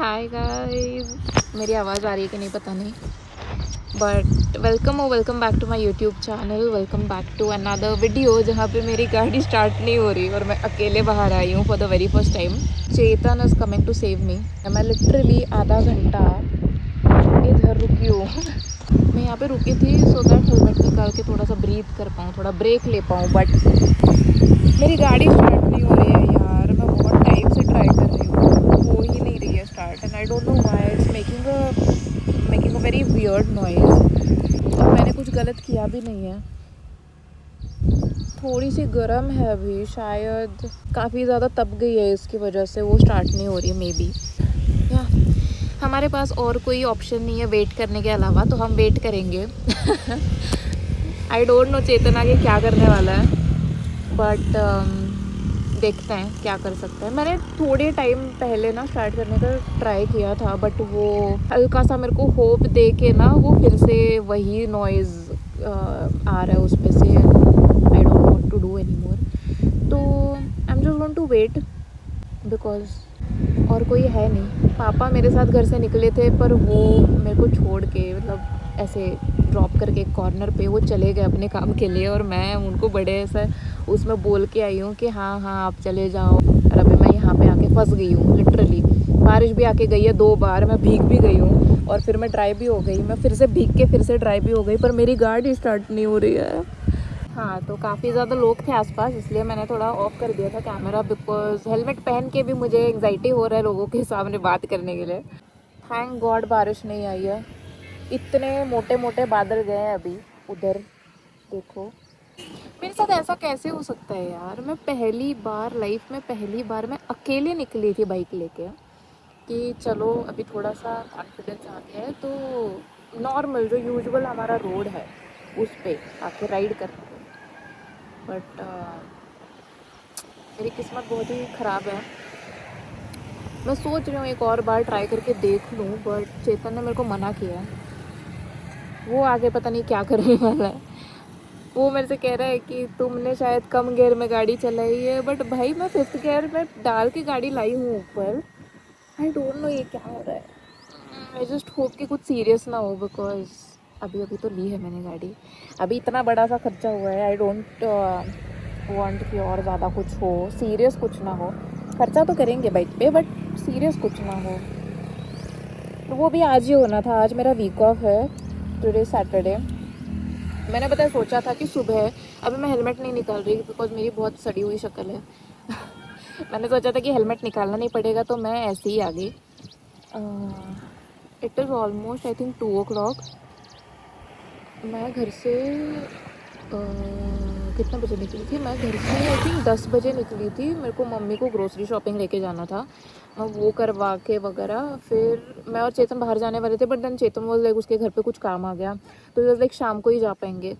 Hi guys, मेरी आवाज़ आ रही है कि नहीं पता नहीं, but welcome back to my YouTube channel. Welcome back to another video जहाँ पे मेरी गाड़ी स्टार्ट नहीं हो रही और मैं अकेले बाहर आई हूँ for the very first time. Chetan is coming to save me. मैं लिटरली आधा घंटा इधर रुकी हूँ। मैं यहाँ पे रुकी थी सो दैट हेलमेट निकाल के थोड़ा सा ब्रीथ कर पाऊँ, थोड़ा ब्रेक ले पाऊँ, बट मेरी गाड़ी स्टार्ट नहीं हो रही है यार। मैं बहुत टाइम से ट्राई कर रही हूँ, हो ही नहीं रही है start, and I don't know why it's making a very weird noise. और मैंने कुछ गलत किया भी नहीं है। थोड़ी सी गर्म है अभी, शायद काफ़ी ज़्यादा तप गई है, इसकी वजह से वो स्टार्ट नहीं हो रही है मे बी। या हमारे पास और कोई ऑप्शन नहीं है वेट करने के अलावा, तो हम वेट करेंगे। आई डोंट नो चेतन आगे क्या करने वाला है, बट देखते हैं क्या कर सकते हैं। मैंने थोड़े टाइम पहले ना स्टार्ट करने का ट्राई किया था, बट वो हल्का सा मेरे को होप दे के ना वो फिर से वही नॉइज़ आ रहा है उसमें से। I don't know what to do any more, तो I am just going to wait because और कोई है नहीं। पापा मेरे साथ घर से निकले थे, पर वो मेरे को छोड़ के, मतलब ऐसे ड्रॉप करके एक कॉर्नर पे वो चले गए अपने काम के लिए, और मैं उनको बड़े ऐसा उसमें बोल के आई हूँ कि हाँ हाँ आप चले जाओ। और अभी मैं यहाँ पे आके फंस गई हूँ लिटरली। बारिश भी आके गई है 2 बार, मैं भीग भी गई हूँ और फिर मैं ड्राई भी हो गई। मैं फिर से भीग के फिर से ड्राई भी हो गई, पर मेरी गाड़ी स्टार्ट नहीं हो रही है। हाँ, तो काफ़ी ज़्यादा लोग थे आसपास, इसलिए मैंने थोड़ा ऑफ कर दिया था कैमरा, बिकॉज हेलमेट पहन के भी मुझे एंग्जाइटी हो रहा है लोगों के सामने बात करने के लिए। थैंक गॉड बारिश नहीं आई है। इतने मोटे मोटे बादल गए हैं अभी उधर, देखो। मेरे साथ ऐसा कैसे हो सकता है यार। मैं पहली बार लाइफ में, पहली बार मैं अकेले निकली थी बाइक लेके, कि चलो अभी थोड़ा सा कॉन्फिडेंस आ गया है, तो नॉर्मल जो यूजुअल हमारा रोड है उस पर आके राइड कर। बट मेरी किस्मत बहुत ही ख़राब है। मैं सोच रही हूँ एक और बार ट्राई करके देख लूँ, बट चेतन ने मेरे को मना किया है। वो आगे पता नहीं क्या करने वाला है। वो मेरे से कह रहा है कि तुमने शायद कम गियर में गाड़ी चलाई है, बट भाई मैं 5th गियर में डाल के गाड़ी लाई हूँ ऊपर। आई डोंट नो ये क्या हो रहा है। आई जस्ट होप कि कुछ सीरियस ना हो, बिकॉज अभी अभी तो ली है मैंने गाड़ी, अभी इतना बड़ा सा खर्चा हुआ है। आई डोंट वांट कि और ज़्यादा कुछ हो, सीरियस कुछ ना हो। खर्चा तो करेंगे बाइक पे, बट सीरियस कुछ ना हो। तो वो भी आज ही होना था, आज मेरा वीक ऑफ है, टुडे सैटरडे। मैंने पता है सोचा था कि सुबह, अभी मैं हेलमेट नहीं निकाल रही बिकॉज मेरी बहुत सड़ी हुई शक्ल है। मैंने सोचा था कि हेलमेट निकालना नहीं पड़ेगा, तो मैं ऐसे ही आ गई। It is almost I think 2 o'clock। मैं घर से कितने बजे निकली थी? मैं घर से आई थिंक 10 बजे निकली थी। मेरे को मम्मी को ग्रोसरी शॉपिंग लेके जाना था, मैं वो करवा के वगैरह, फिर मैं और चेतन बाहर जाने वाले थे, but then Chetan was like उसके घर पे कुछ काम आ गया, तो वाज लाइक शाम को ही जा पाएंगे।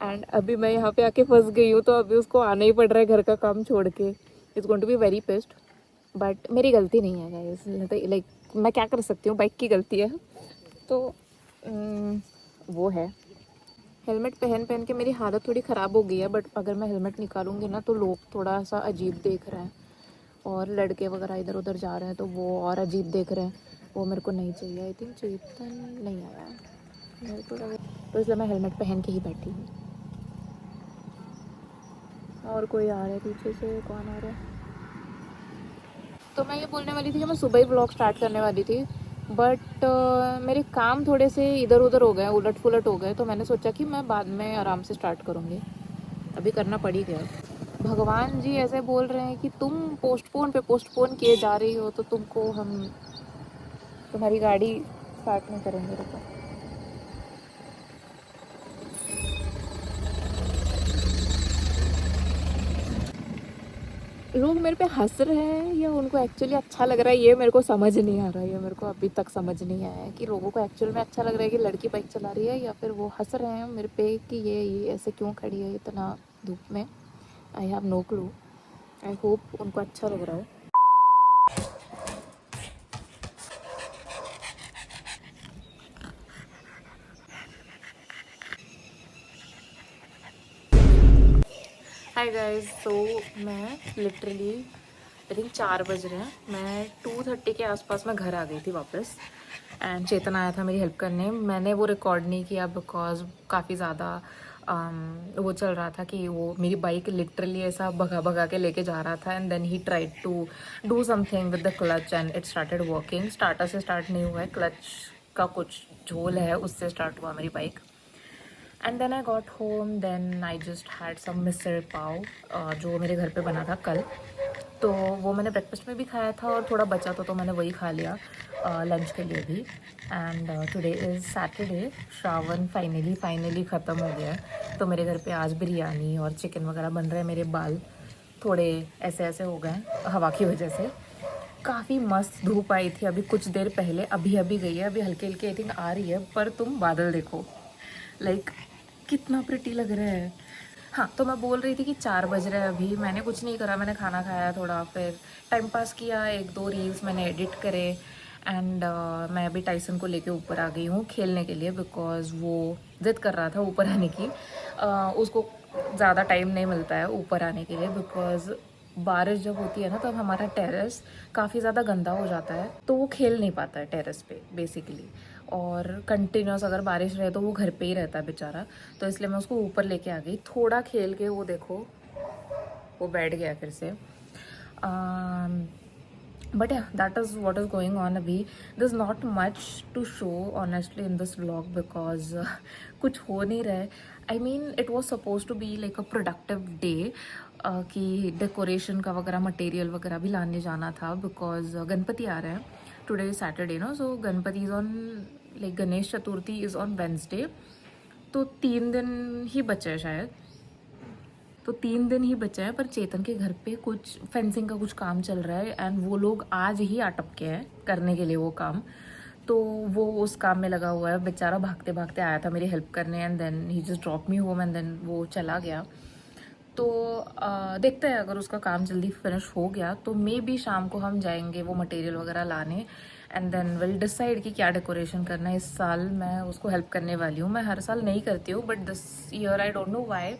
एंड अभी मैं यहाँ पे आके फंस गई हूँ, तो अभी उसको आना ही पड़ रहा है घर का काम छोड़ के। It's going to be very pissed, but मेरी गलती नहीं है गाइस, लाइक मैं क्या कर सकती हूँ, बाइक की गलती है। तो वो है। हेलमेट पहन पहन के मेरी हालत थोड़ी ख़राब हो गई है, बट अगर मैं हेलमेट निकालूंगी ना तो लोग थोड़ा सा अजीब देख रहे हैं, और लड़के वगैरह इधर उधर जा रहे हैं तो वो और अजीब देख रहे हैं। वो मेरे को नहीं चाहिए। आई थिंक चेतन नहीं आया है मेरे को लगा, तो इसलिए मैं हेलमेट पहन के ही बैठी हूँ। और कोई आ रहा है पीछे से, कौन आ रहा है? तो मैं ये बोलने वाली थी कि मैं सुबह ही ब्लॉग स्टार्ट करने वाली थी, बट मेरे काम थोड़े से इधर उधर हो गए, उलट पुलट हो गए, तो मैंने सोचा कि मैं बाद में आराम से स्टार्ट करूँगी। अभी करना पड़ ही गया। भगवान जी ऐसे बोल रहे हैं कि तुम पोस्टपोन पे पोस्टपोन किए जा रही हो, तो तुमको हम तुम्हारी गाड़ी स्टार्ट नहीं करेंगे। रुको, लोग मेरे पे हंस रहे हैं या उनको एक्चुअली अच्छा लग रहा है, ये मेरे को समझ नहीं आ रहा है। ये मेरे को अभी तक समझ नहीं आया है कि लोगों को एक्चुअल में अच्छा लग रहा है कि लड़की बाइक चला रही है, या फिर वो हंस रहे हैं मेरे पे कि ये ऐसे क्यों खड़ी है इतना धूप में। I have no clue. I hope उनको अच्छा लग रहा हो। हाय गाइस, तो मैं लिटरली आई थिंक 4 बज रहे हैं। मैं 2:30 के आसपास मैं घर आ गई थी वापस। एंड चेतन आया था मेरी हेल्प करने। मैंने वो रिकॉर्ड नहीं किया बिकॉज काफ़ी ज़्यादा वो चल रहा था कि वो मेरी बाइक लिटरली ऐसा भगा भगा के लेके जा रहा था। And then he tried to do something with the clutch and it started working. Starter से स्टार्ट नहीं हुआ है, क्लच का कुछ झोल है उससे स्टार्ट हुआ मेरी bike. And then I got home, then I just had some misal pav जो मेरे घर पे बना था कल। तो वो मैंने ब्रेकफास्ट में भी खाया था और थोड़ा बचा तो मैंने वही खा लिया लंच के लिए भी। And today is Saturday. Shravan finally ख़त्म हो गया है। तो मेरे घर पे आज बिरयानी और चिकन वगैरह बन रहे हैं। मेरे बाल थोड़े ऐसे ऐसे हो गए हवा की वजह से। काफ़ी मस्त धूप आई थी अभी कुछ देर पहले, अभी गई है, अभी हल्की हल्की आई थिंक आ रही है। पर तुम बादल देखो, लाइक कितना प्रिटी लग रहा है। हाँ, तो मैं बोल रही थी कि 4 बज रहे हैं अभी। मैंने कुछ नहीं करा, मैंने खाना खाया, थोड़ा फिर टाइम पास किया, 1-2 रील्स मैंने एडिट करे। एंड मैं अभी टाइसन को लेके ऊपर आ गई हूँ खेलने के लिए बिकॉज़ वो ज़िद कर रहा था ऊपर आने की। उसको ज़्यादा टाइम नहीं मिलता है ऊपर आने के लिए बिकॉज़ बारिश जब होती है ना तब हमारा टेरेस काफ़ी ज़्यादा गंदा हो जाता है, तो वो खेल नहीं पाता है टेरेस पे बेसिकली। और कंटिन्यूस अगर बारिश रहे तो वो घर पे ही रहता है बेचारा। तो इसलिए मैं उसको ऊपर लेके आ गई, थोड़ा खेल के वो देखो वो बैठ गया फिर से। But yeah that is what is going on अभी। There is not much to show honestly in this vlog because कुछ हो नहीं रहा है। I mean it was suppose to be like a productive day कि डेकोरेशन का वगैरह material वगैरह भी लाने जाना था बिकॉज गणपति आ रहे हैं। टुडे इज सैटरडे ना, so Ganpati is on, like Ganesh Chaturthi is on Wednesday. तो 3 दिन ही बचे हैं शायद, तो 3 दिन ही बचे हैं। पर चेतन के घर पे कुछ फेंसिंग का कुछ काम चल रहा है एंड वो लोग आज ही अटक के हैं करने के लिए वो काम। तो वो उस काम में लगा हुआ है बेचारा, भागते भागते आया था मेरी हेल्प करने and then he just drop me home and then वो चला गया। तो देखते हैं अगर उसका काम जल्दी फिनिश हो गया तो मे बी शाम को हम जाएंगे वो मटेरियल वगैरह लाने एंड देन विल डिसाइड कि क्या डेकोरेशन करना है। इस साल मैं उसको हेल्प करने वाली हूँ। मैं हर साल नहीं करती हूँ but this year I don't know why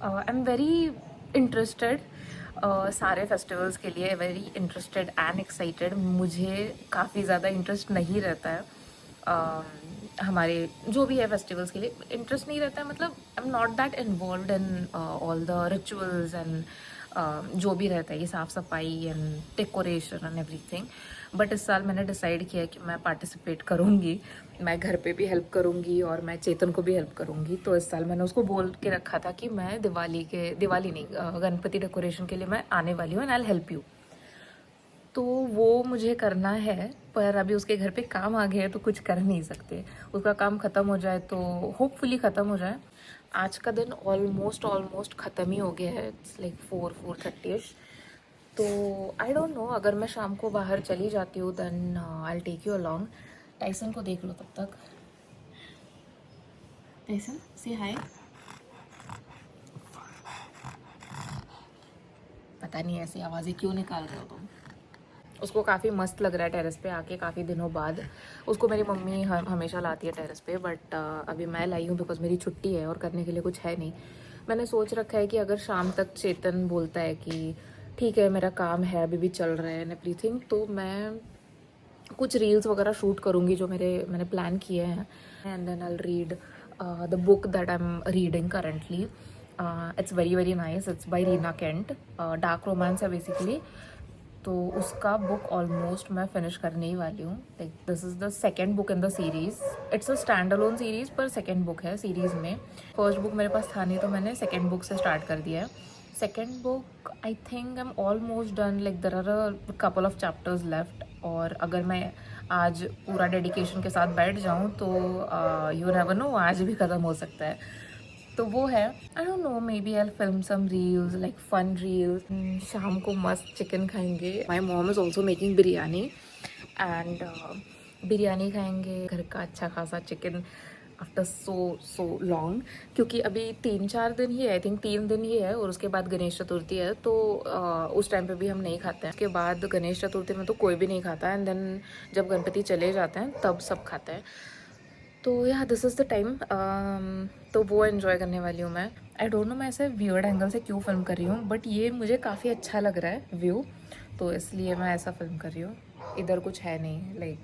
I am very interested. सारे फेस्टिवल्स के लिए वेरी इंटरेस्टेड एंड एक्साइटेड। मुझे काफ़ी ज़्यादा इंटरेस्ट नहीं रहता है हमारे जो भी है फेस्टिवल्स के लिए इंटरेस्ट नहीं रहता है, मतलब आई am not that involve in all the rituals and जो भी रहता है ये साफ़ सफाई and decoration and everything. But इस साल मैंने डिसाइड किया कि मैं पार्टिसिपेट करूँगी, मैं घर पे भी हेल्प करूँगी और मैं चेतन को भी हेल्प करूँगी। तो इस साल मैंने उसको बोल के रखा था कि मैं दिवाली नहीं गणपति डेकोरेशन के लिए मैं आने वाली हूँ and I will help you. तो वो मुझे करना है पर अभी उसके घर पे काम आ गया है तो कुछ कर नहीं सकते। उसका काम ख़त्म हो जाए तो होपफुली ख़त्म हो जाए। आज का दिन ऑलमोस्ट ख़त्म ही हो गया है। It's like 4-4:30ish। तो आई डोंट नो, अगर मैं शाम को बाहर चली जाती हूँ then I will take you along. Tyson को देख लो तब तक। टाइसन से हाय। पता नहीं ऐसी आवाज़ें क्यों निकाल रहे हो तुम। उसको काफ़ी मस्त लग रहा है टेरेस पे आके काफ़ी दिनों बाद। उसको मेरी मम्मी हमेशा लाती है टेरेस पे बट अभी मैं लाई हूँ बिकॉज मेरी छुट्टी है और करने के लिए कुछ है नहीं। मैंने सोच रखा है कि अगर शाम तक चेतन बोलता है कि ठीक है मेरा काम है अभी भी चल रहा है एंड एवरीथिंग, तो मैं कुछ रील्स वगैरह शूट करूँगी जो मैंने प्लान किए हैं and then I read the book that I am reading currently. It's very nice. It's by Rina Kent, dark romance है बेसिकली। तो उसका बुक ऑलमोस्ट मैं फिनिश करने ही वाली हूँ। Like this is the second book in the series. It's a stand alone series पर second book है series में। फर्स्ट बुक मेरे पास था नहीं तो मैंने सेकेंड बुक से स्टार्ट कर दिया है। Second book I think I am almost done, like there are a couple of chapters left. और अगर मैं आज पूरा डेडिकेशन के साथ बैठ जाऊँ तो यू नेवर नो, आज भी ख़त्म हो सकता है। तो वो है। I don't know, maybe I film some reels like fun reels. शाम को मस्त चिकन खाएंगे। My mom is also making biryani and biryani खाएंगे, घर का अच्छा खासा चिकन आफ्टर सो लॉन्ग। क्योंकि अभी 3-4 दिन ही है, आई थिंक 3 दिन ही है और उसके बाद गणेश चतुर्थी है। तो उस टाइम पे भी हम नहीं खाते हैं। उसके बाद गणेश चतुर्थी में तो कोई भी नहीं खाता है एंड देन जब गणपति चले जाते हैं तब सब खाते हैं। तो या दिस इज़ द टाइम। तो वो एन्जॉय करने वाली हूँ मैं। आई डोंट नो मैं ऐसे वियर्ड एंगल से क्यों फ़िल्म कर रही हूँ, बट ये मुझे काफ़ी अच्छा लग रहा है व्यू, तो इसलिए मैं ऐसा फ़िल्म कर रही हूँ। इधर कुछ है नहीं, लाइक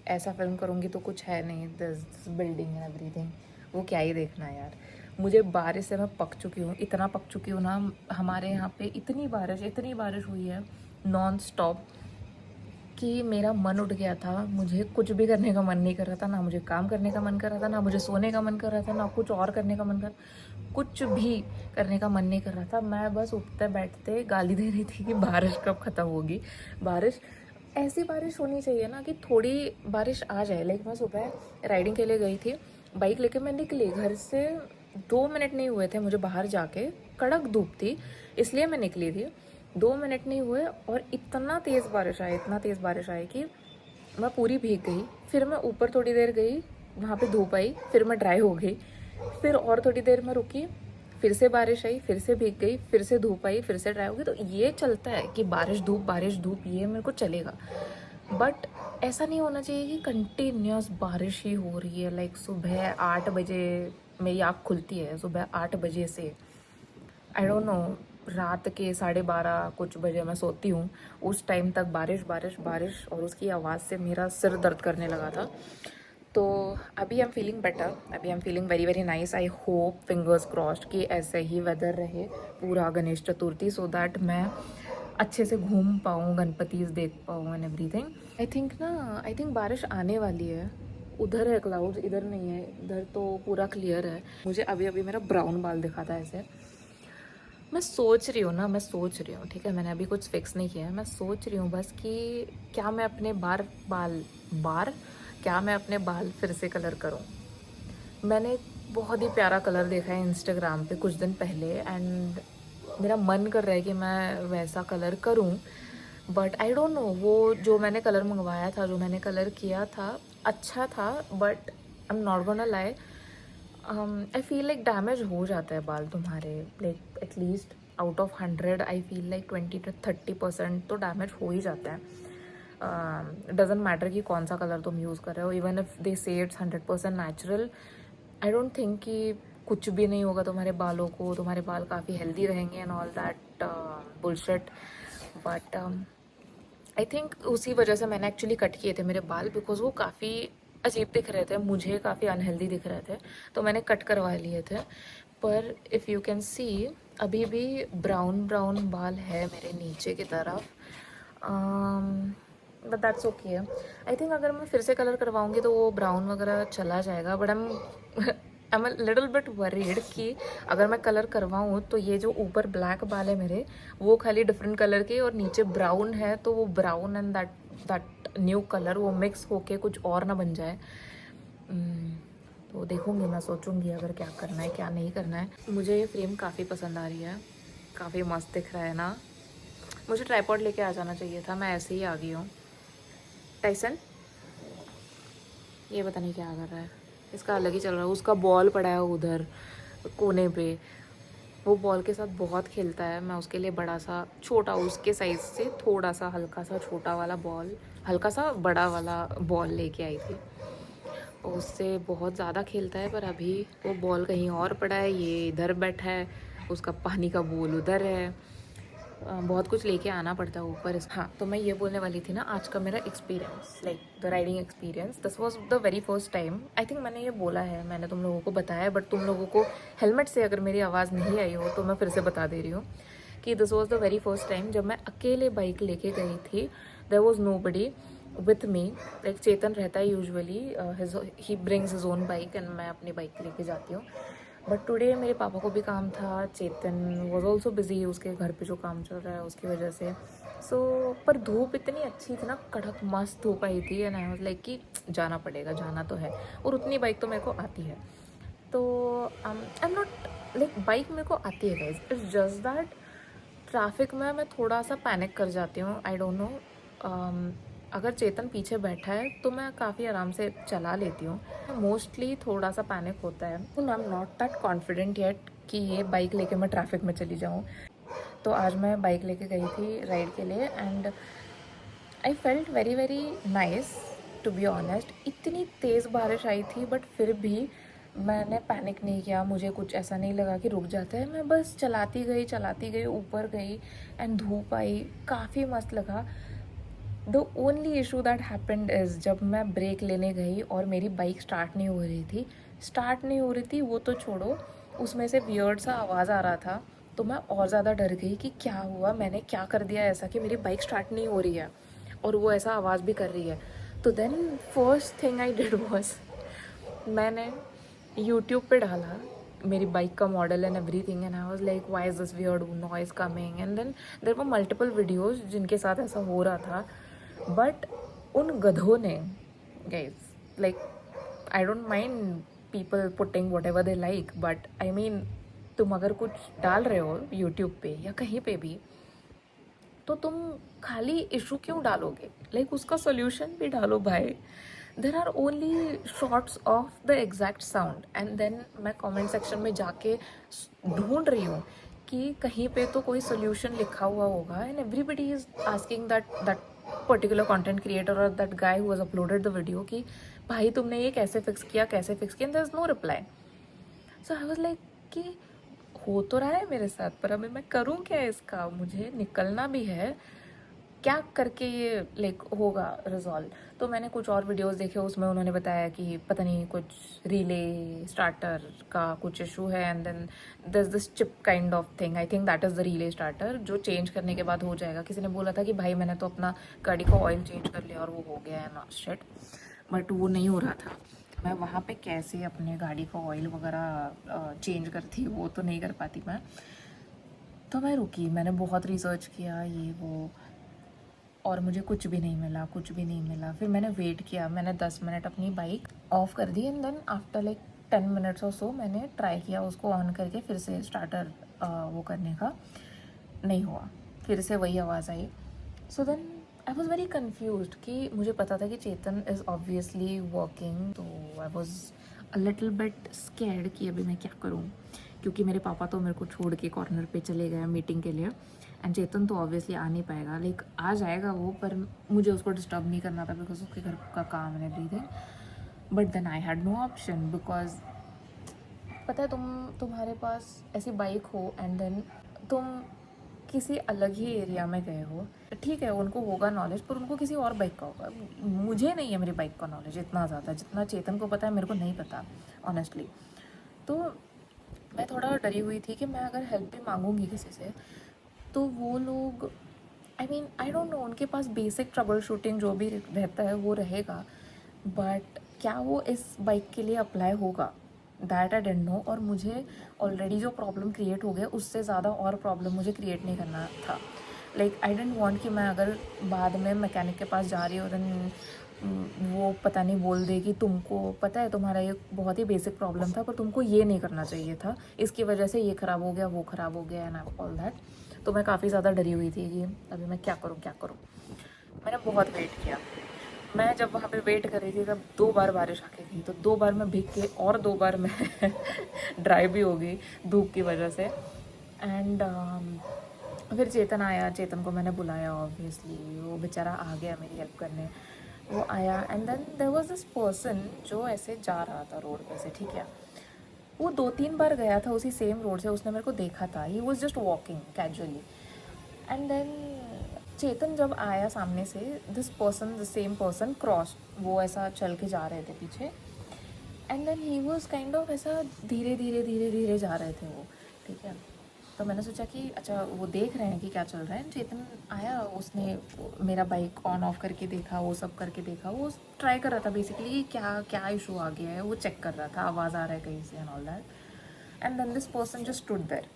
ऐसा फ़िल्म करूँगी तो कुछ है नहीं, दिस बिल्डिंग एंड एवरीथिंग, वो क्या ही देखना है यार। मुझे बारिश से मैं पक चुकी हूँ, इतना पक चुकी हूँ ना। हमारे यहाँ पे इतनी बारिश हुई है नॉन स्टॉप कि मेरा मन उठ गया था। मुझे कुछ भी करने का मन नहीं कर रहा था, ना मुझे काम करने का मन कर रहा था, ना मुझे सोने का मन कर रहा था, ना कुछ और करने का मन कर, कुछ भी करने का मन नहीं कर रहा था। मैं बस उठते बैठते गाली दे रही थी कि बारिश कब ख़त्म होगी। बारिश, ऐसी बारिश होनी चाहिए ना कि थोड़ी बारिश आ जाए। लाइक मैं सुबह राइडिंग के लिए गई थी, बाइक लेके मैं निकली घर से, 2 मिनट नहीं हुए थे मुझे बाहर जाके, कड़क धूप थी इसलिए मैं निकली थी। 2 मिनट नहीं हुए और इतना तेज़ बारिश आई कि मैं पूरी भीग गई। फिर मैं ऊपर थोड़ी देर गई, वहाँ पे धूप आई, फिर मैं ड्राई हो गई। फिर और थोड़ी देर मैं रुकी, फिर से बारिश आई, फिर से भीग गई, फिर से धूप आई, फिर से ड्राई हो गई। तो ये चलता है कि बारिश धूप, ये मेरे को चलेगा। बट ऐसा नहीं होना चाहिए कि कंटिन्यूस बारिश ही हो रही है। लाइक सुबह 8 बजे मेरी आँख खुलती है, सुबह 8 बजे से आई डोंट नो रात के 12:30 कुछ बजे मैं सोती हूँ, उस टाइम तक बारिश बारिश बारिश, और उसकी आवाज़ से मेरा सिर दर्द करने लगा था। तो अभी आई एम फीलिंग बेटर, अभी I am feeling very very nice. I hope, fingers crossed, कि ऐसे ही वेदर रहे पूरा गणेश चतुर्थी, सो दैट मैं अच्छे से घूम पाऊँ, गणपतिज देख पाऊँ एंड एवरीथिंग। आई थिंक बारिश आने वाली है। उधर है क्लाउड्स, इधर नहीं है, इधर तो पूरा क्लियर है। मुझे अभी अभी मेरा ब्राउन बाल दिखा था ऐसे। मैं सोच रही हूँ, ठीक है, मैंने अभी कुछ फिक्स नहीं किया है। मैं सोच रही हूँ बस कि क्या मैं अपने क्या मैं अपने बाल फिर से कलर करूँ। मैंने एक बहुत ही प्यारा कलर देखा है इंस्टाग्राम पे कुछ दिन पहले, एंड मेरा मन कर रहा है कि मैं वैसा कलर करूँ। बट आई डोंट नो, वो जो मैंने कलर मंगवाया था, जो मैंने कलर किया था, अच्छा था, but I am not gonna lie, I feel like damage हो जाता है बाल तुम्हारे। Like at least out of 100 I feel like 20 to 30% तो डैमेज हो ही जाता है। डजेंट मैटर कि कौन सा कलर तुम यूज़ कर रहे हो, इवन इफ दे से it's 100% natural, I don't think कि कुछ भी नहीं होगा तुम्हारे बालों को, तुम्हारे बाल काफ़ी हेल्दी रहेंगे and all that bullshit. But I think उसी वजह से मैंने एक्चुअली कट किए थे मेरे बाल, बिकॉज वो काफ़ी अजीब दिख रहे थे, मुझे काफ़ी अनहेल्दी दिख रहे थे, तो मैंने कट करवा लिए थे। पर इफ़ यू कैन सी, अभी भी ब्राउन ब्राउन बाल है मेरे नीचे की तरफ, but that's okay. I think अगर मैं फिर से कलर करवाऊंगी तो वो ब्राउन वगैरह चला जाएगा, but I am little bit worried कि अगर मैं कलर करवाऊँ तो ये जो ऊपर ब्लैक बाल है मेरे, वो खाली डिफरेंट कलर के, और नीचे ब्राउन है, तो वो brown and that new colour वो मिक्स होके कुछ और ना बन जाए। तो देखूंगी, मैं सोचूंगी अगर क्या करना है क्या नहीं करना है। मुझे ये फ्रेम काफ़ी पसंद आ रही है, काफ़ी मस्त दिख रहा है ना। मुझे ट्राइपॉड लेके आ जाना चाहिए था, मैं ऐसे ही आ गई हूँ। टाइसन ये पता नहीं क्या कर रहा है, इसका अलग ही चल रहा है। उसका बॉल पड़ा है उधर कोने पे, वो बॉल के साथ बहुत खेलता है। मैं उसके लिए बड़ा सा, छोटा, उसके साइज से थोड़ा सा हल्का सा छोटा वाला बॉल, हल्का सा बड़ा वाला बॉल लेके आई थी। उससे बहुत ज़्यादा खेलता है, पर अभी वो बॉल कहीं और पड़ा है, ये इधर बैठा है, उसका पानी का बोल उधर है। बहुत कुछ लेके आना पड़ता है ऊपर। हाँ, तो मैं ये बोलने वाली थी ना, आज का मेरा experience, like the riding experience, this was the very first time. I think मैंने ये बोला है, मैंने तुम लोगों को बताया है, बट तुम लोगों को हेलमेट से अगर मेरी आवाज़ नहीं आई हो तो मैं फिर से बता दे रही हूँ कि this was the very first time जब मैं अकेले बाइक लेके गई थी। There was no buddy with me, like Chetan रहता है usually, he brings his own bike and मैं अपनी बाइक लेके जाती हूँ। बट टुडे मेरे पापा को भी काम था, चेतन वॉज ऑल्सो बिजी, उसके घर पे जो काम चल रहा है उसकी वजह से। सो पर धूप इतनी अच्छी थी ना, कड़क मस्त धूप आई थी, एंड आई वाज लाइक कि जाना पड़ेगा, जाना तो है, और उतनी बाइक तो मेरे को आती है। तो I am not like, bike मेरे को आती है guys, it's just that traffic में मैं थोड़ा सा पैनिक कर जाती हूँ। आई डोंट नो, अगर चेतन पीछे बैठा है तो मैं काफ़ी आराम से चला लेती हूँ, मोस्टली थोड़ा सा पैनिक होता है। तो I am not that confident yet कि ये बाइक लेके मैं ट्रैफिक में चली जाऊँ। तो आज मैं बाइक लेके गई थी राइड के लिए, and I felt very very nice to be honest इतनी तेज़ बारिश आई थी, बट फिर भी मैंने पैनिक नहीं किया, मुझे कुछ ऐसा नहीं लगा कि रुक जाता है, मैं बस चलाती गई ऊपर गई एंड धूप आई, काफ़ी मस्त लगा। The only issue that happened is जब मैं ब्रेक लेने गई और मेरी बाइक स्टार्ट नहीं हो रही थी वो तो छोड़ो, उसमें से वियर्ड सा आवाज़ आ रहा था, तो मैं और ज़्यादा डर गई कि क्या हुआ, मैंने क्या कर दिया ऐसा कि मेरी बाइक स्टार्ट नहीं हो रही है और वो ऐसा आवाज़ भी कर रही है। तो then first thing I did was मैंने यूट्यूब पे डाला मेरी बाइक का model and everything, and I was like why is this weird noise coming, and then there were multiple videos जिनके साथ ऐसा हो रहा था। बट उन गधों ने, guys, like I don't mind people putting what ever they like, but I mean तुम अगर कुछ डाल रहे हो यूट्यूब पे या कहीं पे भी, तो तुम खाली इशू क्यों डालोगे, लाइक उसका सोल्यूशन भी डालो भाई। There are only shorts of the exact sound, and then मैं कमेंट सेक्शन में जाके ढूंढ रही हूँ कि कहीं पे तो कोई सोल्यूशन लिखा हुआ होगा, and everybody is asking that particular content creator और that guy who has uploaded the video कि भाई तुमने ये कैसे फिक्स किया, and there is no reply. So I was like कि हो तो रहा है मेरे साथ, पर अभी मैं करूँ क्या इसका, मुझे निकलना भी है, क्या करके ये लाइक होगा रिजॉल्व। तो मैंने कुछ और वीडियोस देखे, उसमें उन्होंने बताया कि पता नहीं कुछ रिले स्टार्टर का कुछ इशू है, and then this this chip kind of thing, I think that is the relay starter, जो चेंज करने के बाद हो जाएगा। किसी ने बोला था कि भाई मैंने तो अपना गाड़ी का ऑयल चेंज कर लिया और वो हो गया है ना शिट, बट वो नहीं हो रहा था। मैं वहाँ पे कैसे अपने गाड़ी का ऑयल वगैरह चेंज करती, वो तो नहीं कर पाती मैं। तो मैं रुकी, मैंने बहुत रिसर्च किया ये वो, और मुझे कुछ भी नहीं मिला। फिर मैंने वेट किया, मैंने 10 मिनट अपनी बाइक ऑफ कर दी, and then after like 10 minutes or so मैंने ट्राई किया उसको ऑन करके, फिर से स्टार्टर वो करने का, नहीं हुआ, फिर से वही आवाज़ आई। So then I was very confuse कि मुझे पता था कि चेतन इज़ ऑब्वियसली वर्किंग, तो I was a little bit scared कि अभी मैं क्या करूँ, क्योंकि मेरे पापा तो मेरे को छोड़ के कॉर्नर पे चले गए मीटिंग के लिए, एंड चेतन तो ऑब्वियसली आ नहीं पाएगा, लाइक आ जाएगा वो, पर मुझे उसको डिस्टर्ब नहीं करना था बिकॉज उसके घर का काम है everything. But then I had no option, because पता है तुम्हारे पास ऐसी बाइक हो एंड देन तुम किसी अलग ही एरिया में गए हो, ठीक है उनको होगा नॉलेज, पर उनको किसी और बाइक का होगा। मुझे नहीं है मेरी बाइक का नॉलेज इतना ज़्यादा जितना चेतन को पता है, मेरे को नहीं पता ऑनेस्टली। तो मैं थोड़ा डरी हुई थी कि मैं अगर हेल्प भी मांगूंगी किसी से, तो वो लोग आई डोंट नो, उनके पास बेसिक ट्रबल शूटिंग जो भी रहता है वो रहेगा, बट क्या वो इस बाइक के लिए अप्लाई होगा, दैट आई डेंट नो। और मुझे ऑलरेडी जो प्रॉब्लम क्रिएट हो गया उससे ज़्यादा और प्रॉब्लम मुझे क्रिएट नहीं करना था। लाइक आई डेंट वांट कि मैं अगर बाद में मैकेनिक के पास जा रही हूँ देन वो पता नहीं बोल दे कि तुमको पता है तुम्हारा ये बहुत ही बेसिक प्रॉब्लम था, पर तुमको ये नहीं करना चाहिए था, इसकी वजह से ये ख़राब हो गया, वो ख़राब हो गया, एंड ऑल दैट। तो मैं काफ़ी ज़्यादा डरी हुई थी कि अभी मैं क्या करूँ। मैंने बहुत वेट किया। मैं जब वहाँ पे वेट कर रही थी तब 2 बार बारिश आके गई, तो 2 बार मैं भीग के और 2 बार मैं ड्राई भी हो गई धूप की वजह से। एंड फिर चेतन आया, चेतन को मैंने बुलाया, ऑब्वियसली वो बेचारा आ गया मेरी हेल्प करने। वो आया and then there was this person जो ऐसे जा रहा था रोड पे से, ठीक है, वो 2-3 बार गया था उसी सेम रोड से, उसने मेरे को देखा था, he was just walking casually. And then Chetan जब आया सामने से, this person the same person cross, वो ऐसा चल के जा रहे थे पीछे, and then he was kind of ऐसा धीरे जा रहे थे वो, ठीक है। तो मैंने सोचा कि अच्छा वो देख रहे हैं कि क्या चल रहा है। चेतन आया, उसने मेरा बाइक ऑन ऑफ करके देखा, वो सब करके देखा, वो ट्राई कर रहा था बेसिकली कि क्या क्या इशू आ गया है, वो चेक कर रहा था आवाज़ आ रहा है कहीं से and all that. And then this person just stood there,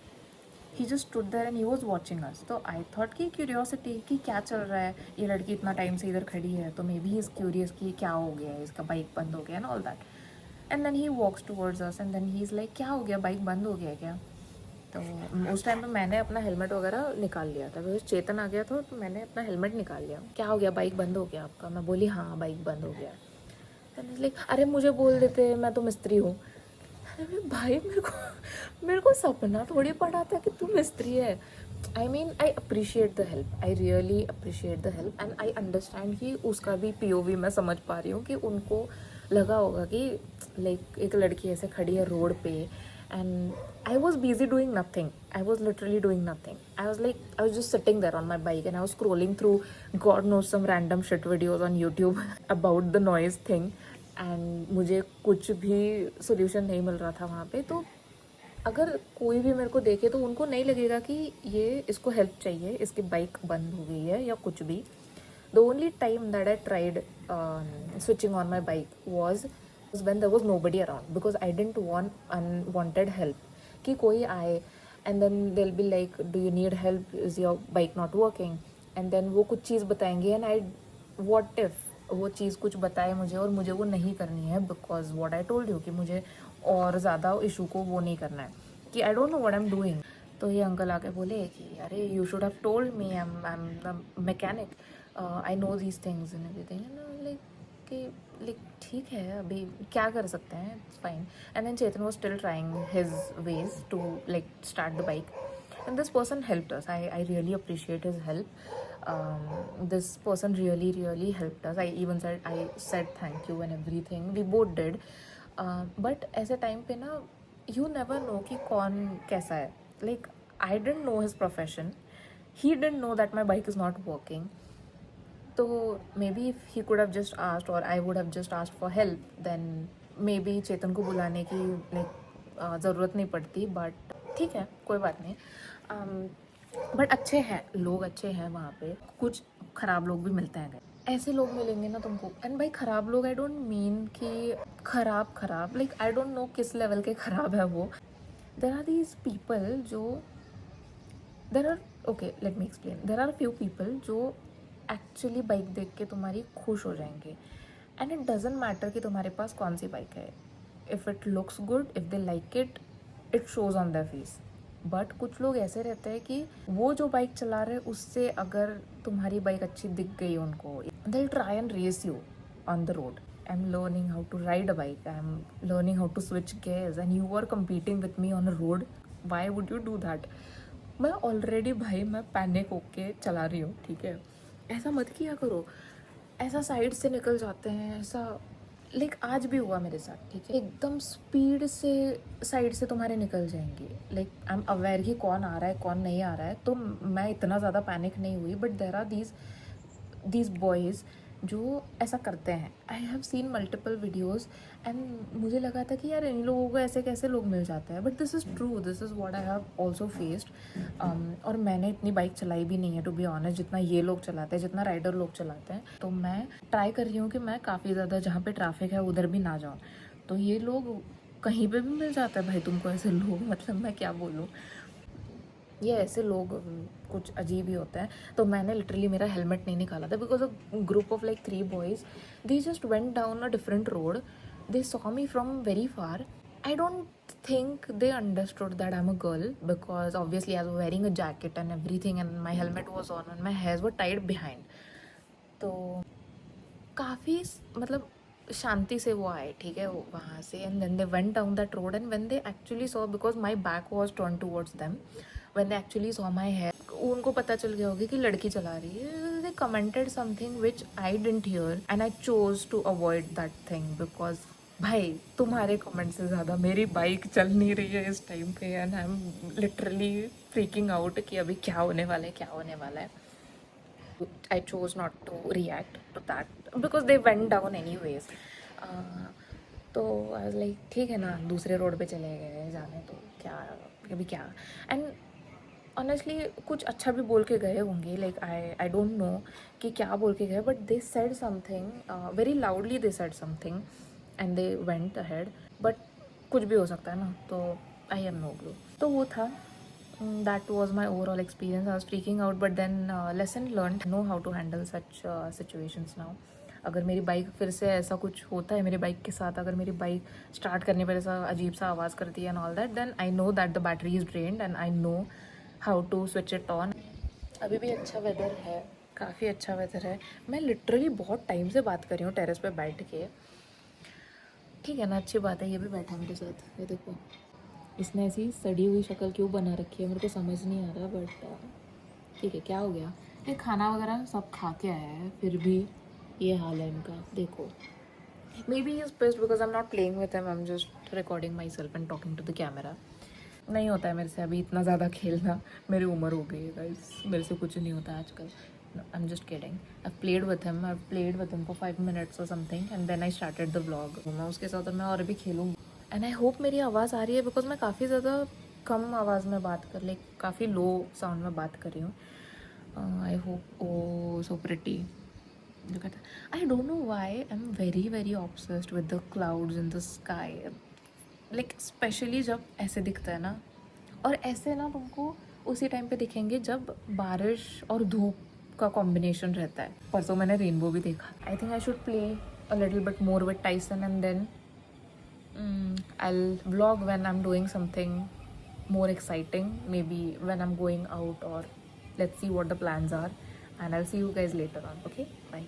he just stood there and he was watching us. तो आई थॉट कि क्यूरियोसिटी कि क्या चल रहा है, ये लड़की इतना टाइम से इधर खड़ी है, तो मे बी इज़ क्यूरियस कि क्या हो गया है, इसका बाइक बंद हो गया and all that. And then he walks towards us and then he is like क्या हो गया, बाइक बंद हो गया क्या। तो उस टाइम पे मैंने अपना हेलमेट वगैरह निकाल लिया था, बिकॉज चेतन आ गया था, तो मैंने अपना हेलमेट निकाल लिया। क्या हो गया, बाइक बंद हो गया आपका। मैं बोली हाँ बाइक बंद हो गया। लाइक अरे मुझे बोल देते, मैं तो मिस्त्री हूँ। अरे भाई मेरे को सपना थोड़ी पड़ा था कि तू मिस्त्री है। I mean I appreciate the help, I really appreciate the help and I understand कि उसका भी पीओवी मैं समझ पा रही हूँ कि उनको लगा होगा कि लाइक एक लड़की ऐसे खड़ी है रोड पे and I was busy doing nothing, I was literally doing nothing, I was just sitting there on my bike and I was scrolling through God knows some random shit videos on YouTube about the noise thing and मुझे कुछ भी solution नहीं मिल रहा था वहाँ पे। तो अगर कोई भी मेरे को देखे तो उनको नहीं लगेगा कि ये इसको हेल्प चाहिए, इसकी बाइक बंद हो गई है या कुछ भी। The only time that I tried switching on my bike was when there was nobody around because I didn't want unwanted help कि कोई आए and then they'll be like do you need help, is your bike not working, and then वो कुछ चीज़ बताएंगे and I what if वो चीज़ कुछ बताए मुझे और मुझे वो नहीं करनी है because what I told you कि मुझे और ज़्यादा इशू को वो नहीं करना है कि I don't know what I'm doing। तो ये अंकल आके बोले कि अरे you should have told me, I'm the mechanic, I know these things and everything and like कि लाइक ठीक है अभी क्या कर सकते हैं, it's fine. And then Chetan was still trying his ways to like start the bike and this person helped us, I really appreciate his help, this person really helped us, I said thank you and everything, we both did. But ऐसे time पे ना you never know कि कौन कैसा है, like I didn't know his profession, he didn't know that my bike is not working, तो maybe if he could have just asked or I would have just asked for help then maybe Chetan को बुलाने की like ज़रूरत नहीं पड़ती। But ठीक है कोई बात नहीं। बट अच्छे हैं लोग, अच्छे हैं वहाँ पे, कुछ ख़राब लोग भी मिलते हैं, ऐसे लोग मिलेंगे ना तुमको। एंड भाई ख़राब लोग आई डोंट मीन कि ख़राब लाइक आई डोंट नो किस लेवल के ख़राब है वो। देर आर दीज पीपल जो there are okay let me explain, there are few people जो एक्चुअली बाइक देख के तुम्हारी खुश हो जाएंगे एंड इट डजेंट मैटर कि तुम्हारे पास कौन सी बाइक है, if it looks good, if they like it, it shows on their face. But कुछ लोग ऐसे रहते हैं कि वो जो बाइक चला रहे उससे अगर तुम्हारी बाइक अच्छी दिख गई उनको, they try and race you on the road. I am learning how to ride a bike, I am learning how to switch gears and you are competing with me on a road, why would you do that. मैं already भाई मैं panic होके चला रही हूँ, ठीक है, ऐसा मत किया करो, ऐसा साइड से निकल जाते हैं, ऐसा लाइक आज भी हुआ मेरे साथ, ठीक है, एकदम स्पीड से साइड से तुम्हारे निकल जाएंगे, लाइक आई एम अवेयर कि कौन आ रहा है कौन नहीं आ रहा है, तो मैं इतना ज़्यादा पैनिक नहीं हुई। But there are these boys जो ऐसा करते हैं, I have seen multiple videos and मुझे लगा था कि यार इन लोगों को ऐसे कैसे लोग मिल जाते हैं, but this is true, this is what I have also faced. और मैंने इतनी बाइक चलाई भी नहीं है टू बी ऑनेस्ट जितना ये लोग चलाते हैं, जितना राइडर लोग चलाते हैं। तो मैं ट्राई कर रही हूँ कि मैं काफ़ी ज़्यादा जहाँ पे ट्रैफिक है उधर भी ना जाऊँ। तो ये लोग कहीं पे भी मिल जाता है भाई तुमको ऐसे लोग, मतलब मैं क्या बोलूँ, ये ऐसे लोग कुछ अजीब ही होते हैं। तो मैंने लिटरली मेरा हेलमेट नहीं निकाला था because a group of like 3 boys, they just went down a different road, they saw me from very far. I don't think they understood that I'm a girl because obviously I was wearing a jacket and everything and my helmet was on and my hairs were tied behind. तो काफ़ी मतलब शांति से वो आए, ठीक है, वो वहाँ से and then they went down that road and when they actually saw, because my back was turn towards them, when they actually saw my hair, उनको पता चल गया होगा कि लड़की चला रही है, they commented something which I didn't hear and I chose to avoid that thing because भाई तुम्हारे कमेंट से ज़्यादा मेरी बाइक चल नहीं रही है इस टाइम पे and I am literally freaking out कि अभी क्या होने वाला है, क्या होने वाला है। I chose not to react to that because they went down anyways. तो आई वाज लाइक ठीक है ना, दूसरे रोड पे चले गए, जाने तो क्या अभी क्या। एंड ऑनेस्टली कुछ अच्छा भी बोल के गए होंगे, लाइक आई डोंट नो कि क्या बोल के गए, but they said something very loudly, they said something and they went ahead. But कुछ भी हो सकता है ना, तो आई हैव नो क्लू। तो वो था, that was my overall experience. I was freaking out but then lesson learned, know how to handle such situations now. अगर मेरी बाइक फिर से ऐसा कुछ होता है मेरी बाइक के साथ, अगर मेरी बाइक स्टार्ट करने पर ऐसा अजीब सा आवाज़ करती है and all that, then I know that the battery is drained and I know how to switch it on. अभी भी अच्छा वेदर है, काफ़ी अच्छा वेदर है, मैं लिटरली बहुत टाइम से बात कर रही हूँ टेरेस पे बैठ के। ठीक है ना, अच्छी बात है, ये भी बैठा है मेरे साथ। ये देखो, इसने ऐसी सड़ी हुई शक्ल क्यों बना रखी है मेरे को समझ नहीं आ रहा, बट ठीक है, क्या हो गया। ये खाना वगैरह सब खा के आया है, फिर भी ये हाल है इनका, देखो। Maybe is pissed because I am not playing with him, I am just recording myself and talking to the camera. नहीं होता है मेरे से अभी इतना ज़्यादा खेलना, मेरी उम्र हो गई है गाइस, मेरे से कुछ नहीं होता आजकल। I am just kidding. I played with him for 5 minutes और something and then I started the vlog. मैं उसके साथ और मैं और भी खेलूँगी। एंड आई होप मेरी आवाज़ आ रही है बिकॉज मैं काफ़ी ज़्यादा कम आवाज़ में बात कर ली, काफ़ी लो साउंड में बात कर रही हूँ। I hope. Oh so pretty. Look at that. I don't know why I'm very very obsessed with the clouds in the sky. Like especially जब ऐसे दिखता है ना, और ऐसे ना तुमको उसी टाइम पे दिखेंगे जब बारिश और धूप का कॉम्बिनेशन रहता है। परसों मैंने रेनबो भी देखा। I think I should play a little bit more with Tyson and then I'll vlog when I'm doing something more exciting, maybe when I'm going out, or let's see what the plans are, and I'll see you guys later on. Okay, bye.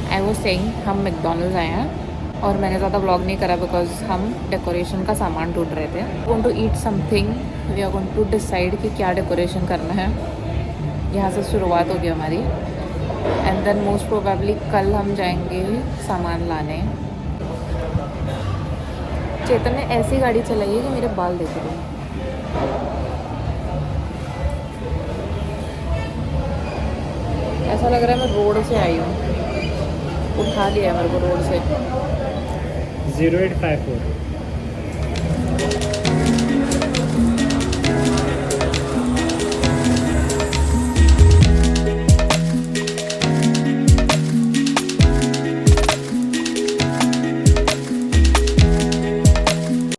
I was saying हम McDonald's आए हैं और मैंने ज़्यादा vlog नहीं करा because हम decoration का सामान ढूंढ रहे थे। Going to eat something, we are going to decide कि क्या डेकोरेशन करना है। यहाँ से शुरुआत होगी हमारी एंड देन मोस्ट प्रोबेबली कल हम जाएंगे सामान लाने। चेतन ने ऐसी गाड़ी चलाई है कि मेरे बाल देख रहे हैं। ऐसा लग रहा है मैं रोड से आई हूँ, उठा लिया मेरे को रोड से। 0854